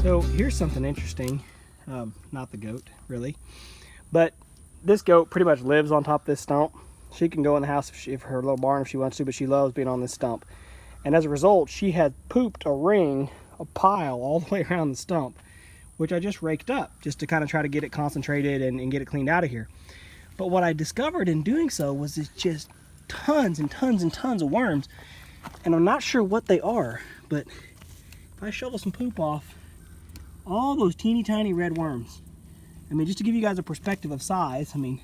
So here's something interesting. Not the goat, really. But this goat pretty much lives on top of this stump. She can go in the house if her little barn if she wants to, but she loves being on this stump. And as a result, she had pooped a ring, a pile all the way around the stump, which I just raked up just to kind of try to get it concentrated and get it cleaned out of here. But what I discovered in doing so was it's just tons and tons and tons of worms. And I'm not sure what they are, but if I shovel some poop off, all those teeny tiny red worms. I mean, just to give you guys a perspective of size, I mean,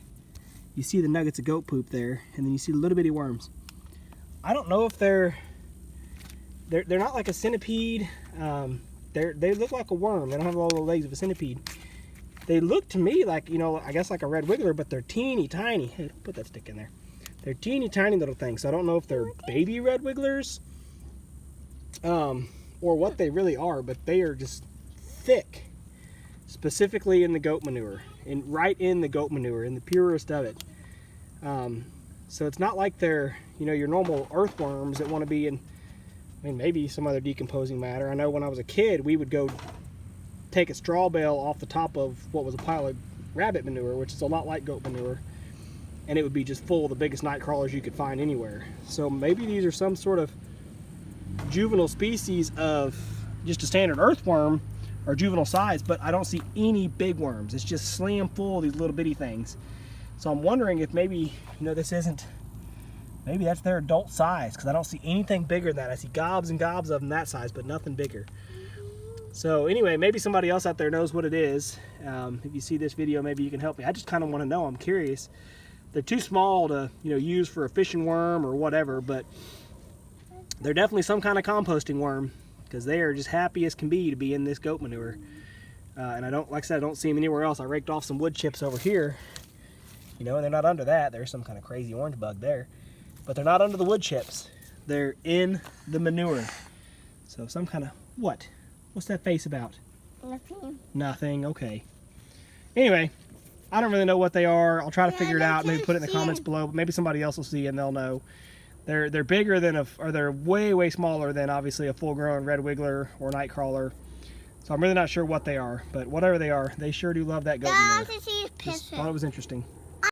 you see the nuggets of goat poop there, and then you see the little bitty worms. I don't know if they're not like a centipede. They look like a worm. They don't have all the legs of a centipede. They look to me like, you know, I guess like a red wiggler, but they're teeny tiny. Hey, don't put that stick in there. They're teeny tiny little things. So I don't know if they're baby red wigglers or what they really are, but they are just thick, specifically in the goat manure, and right in the goat manure, in the purest of it. So it's not like they're, you know, your normal earthworms that want to be in, I mean, maybe some other decomposing matter. I know when I was a kid, we would go take a straw bale off the top of what was a pile of rabbit manure, which is a lot like goat manure, and it would be just full of the biggest night crawlers you could find anywhere. So maybe these are some sort of juvenile species of just a standard earthworm, or juvenile size, but I don't see any big worms. It's just slam full of these little bitty things. So I'm wondering if maybe, you know, this isn't, maybe that's their adult size, because I don't see anything bigger than that. I see gobs and gobs of them that size, but nothing bigger. So anyway, maybe somebody else out there knows what it is. If you see this video, maybe you can help me. I just kind of want to know. I'm curious. They're too small to, you know, use for a fishing worm or whatever, but they're definitely some kind of composting worm, because they are just happy as can be to be in this goat manure. And I don't, like I said, I don't see them anywhere else. I raked off some wood chips over here, you know, and they're not under that. There's some kind of crazy orange bug there, but they're not under the wood chips. They're in the manure. So some kind of, what? What's that face about? Nothing. Nothing, okay. Anyway, I don't really know what they are. I'll try to figure it out, maybe put it in the comments below. Maybe somebody else will see and they'll know. They're bigger than or they're way smaller than obviously a full-grown red wiggler or night crawler. So I'm really not sure what they are, but whatever they are, they sure do love that goat manure. Just thought it was interesting.